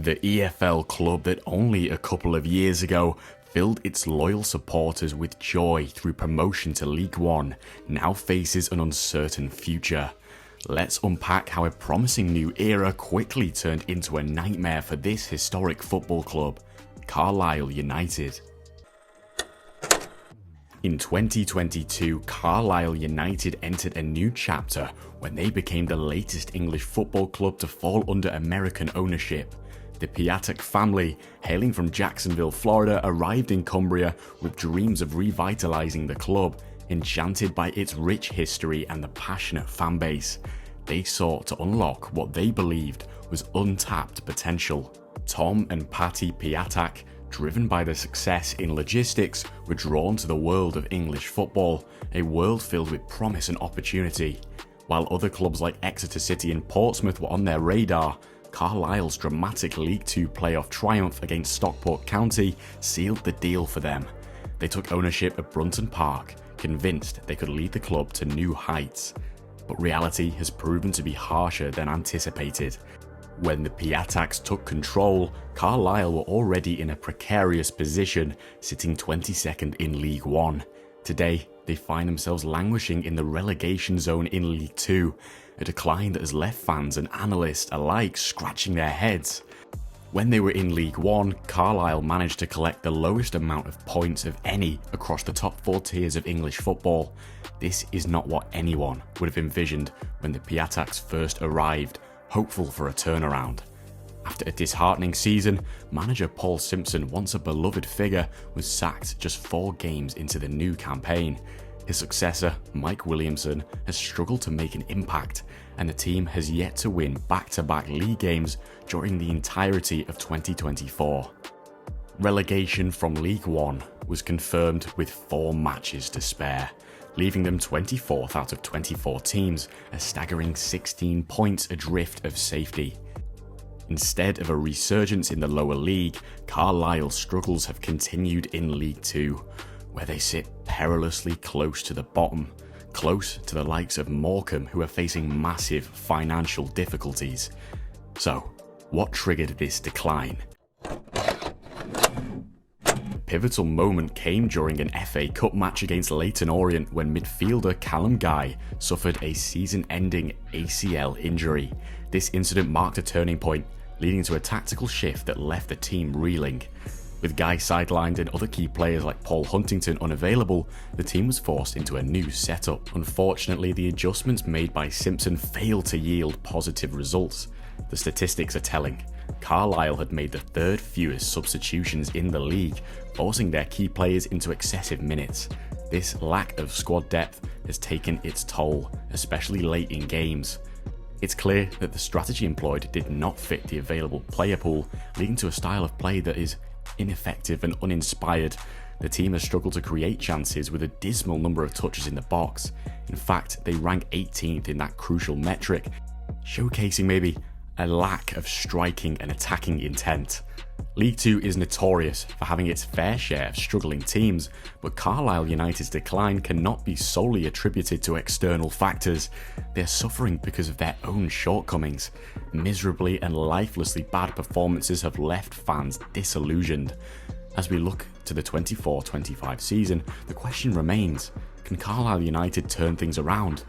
The EFL club that only a couple of years ago filled its loyal supporters with joy through promotion to League One now faces an uncertain future. Let's unpack how a promising new era quickly turned into a nightmare for this historic football club, Carlisle United. In 2022, Carlisle United entered a new chapter when they became the latest English football club to fall under American ownership. The Piatek family, hailing from Jacksonville, Florida, arrived in Cumbria with dreams of revitalizing the club, enchanted by its rich history and the passionate fan base. They sought to unlock what they believed was untapped potential. Tom and Patty Piatek, driven by their success in logistics, were drawn to the world of English football, a world filled with promise and opportunity. While other clubs like Exeter City and Portsmouth were on their radar, Carlisle's dramatic League Two playoff triumph against Stockport County sealed the deal for them. They took ownership of Brunton Park, convinced they could lead the club to new heights. But reality has proven to be harsher than anticipated. When the Piateks took control, Carlisle were already in a precarious position, sitting 22nd in League One. Today, they find themselves languishing in the relegation zone in League Two, a decline that has left fans and analysts alike scratching their heads. When they were in League One, Carlisle managed to collect the lowest amount of points of any across the top four tiers of English football. This is not what anyone would have envisioned when the Piateks first arrived, hopeful for a turnaround. After a disheartening season, manager Paul Simpson, once a beloved figure, was sacked just 4 games into the new campaign. His successor, Mike Williamson, has struggled to make an impact, and the team has yet to win back-to-back league games during the entirety of 2024. Relegation from League One was confirmed with 4 matches to spare, leaving them 24th out of 24 teams, a staggering 16 points adrift of safety. Instead of a resurgence in the lower league, Carlisle's struggles have continued in League Two, where they sit perilously close to the bottom, close to the likes of Morecambe, who are facing massive financial difficulties. So, what triggered this decline? The pivotal moment came during an FA Cup match against Leyton Orient when midfielder Callum Guy suffered a season-ending ACL injury. This incident marked a turning point, leading to a tactical shift that left the team reeling. With Guy sidelined and other key players like Paul Huntington unavailable, the team was forced into a new setup. Unfortunately, the adjustments made by Simpson failed to yield positive results. The statistics are telling. Carlisle had made the 3rd fewest substitutions in the league, forcing their key players into excessive minutes. This lack of squad depth has taken its toll, especially late in games. It's clear that the strategy employed did not fit the available player pool, leading to a style of play that is ineffective and uninspired. The team has struggled to create chances with a dismal number of touches in the box. In fact, they rank 18th in that crucial metric, showcasing maybe a lack of striking and attacking intent. League Two is notorious for having its fair share of struggling teams, but Carlisle United's decline cannot be solely attributed to external factors. They're suffering because of their own shortcomings. Miserably and lifelessly bad performances have left fans disillusioned. As we look to the 24-25 season, the question remains, can Carlisle United turn things around?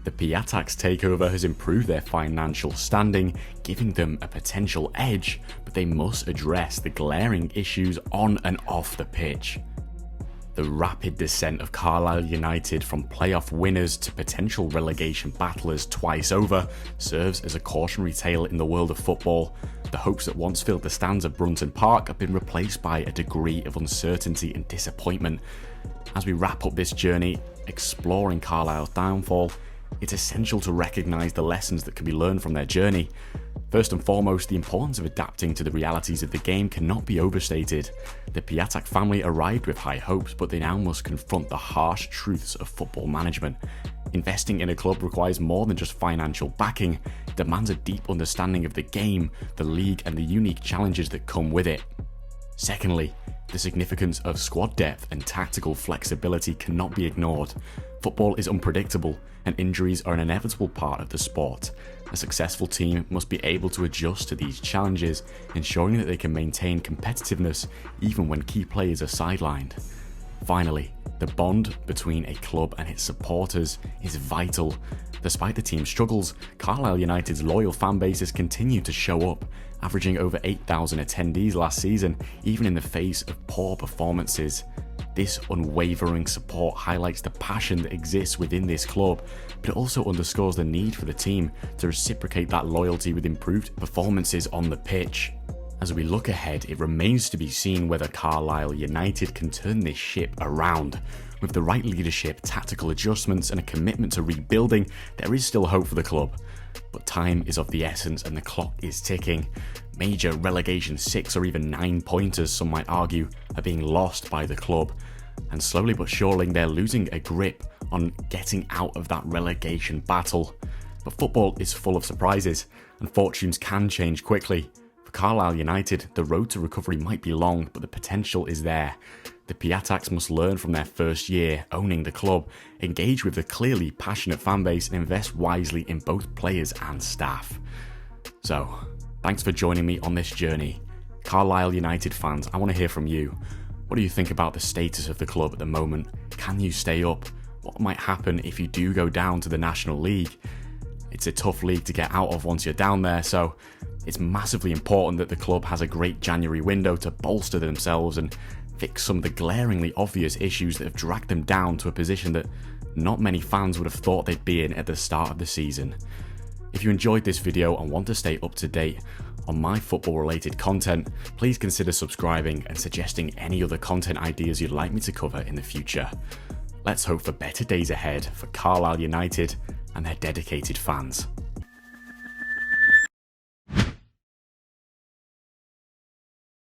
The Piateks takeover has improved their financial standing, giving them a potential edge, but they must address the glaring issues on and off the pitch. The rapid descent of Carlisle United from playoff winners to potential relegation battlers twice over serves as a cautionary tale in the world of football. The hopes that once filled the stands of Brunton Park have been replaced by a degree of uncertainty and disappointment. As we wrap up this journey, exploring Carlisle's downfall, it's essential to recognise the lessons that can be learned from their journey. First and foremost, the importance of adapting to the realities of the game cannot be overstated. The Piatek family arrived with high hopes, but they now must confront the harsh truths of football management. Investing in a club requires more than just financial backing. It demands a deep understanding of the game, the league, and the unique challenges that come with it. Secondly, the significance of squad depth and tactical flexibility cannot be ignored. Football is unpredictable, and injuries are an inevitable part of the sport. A successful team must be able to adjust to these challenges, ensuring that they can maintain competitiveness even when key players are sidelined. Finally, the bond between a club and its supporters is vital. Despite the team's struggles, Carlisle United's loyal fan bases continue to show up, averaging over 8,000 attendees last season, even in the face of poor performances. This unwavering support highlights the passion that exists within this club, but it also underscores the need for the team to reciprocate that loyalty with improved performances on the pitch. As we look ahead, it remains to be seen whether Carlisle United can turn this ship around. With the right leadership, tactical adjustments and a commitment to rebuilding, there is still hope for the club. But time is of the essence and the clock is ticking. Major relegation 6 or even 9 pointers, some might argue, are being lost by the club. And slowly but surely they're losing a grip on getting out of that relegation battle. But football is full of surprises and fortunes can change quickly. For Carlisle United, the road to recovery might be long, but the potential is there. The Piataks must learn from their first year owning the club, engage with a clearly passionate fanbase and invest wisely in both players and staff. So, thanks for joining me on this journey. Carlisle United fans, I want to hear from you. What do you think about the status of the club at the moment? Can you stay up? What might happen if you do go down to the National League? It's a tough league to get out of once you're down there, so it's massively important that the club has a great January window to bolster themselves and fix some of the glaringly obvious issues that have dragged them down to a position that not many fans would have thought they'd be in at the start of the season. If you enjoyed this video and want to stay up to date on my football related content, please consider subscribing and suggesting any other content ideas you'd like me to cover in the future. Let's hope for better days ahead for Carlisle United and their dedicated fans.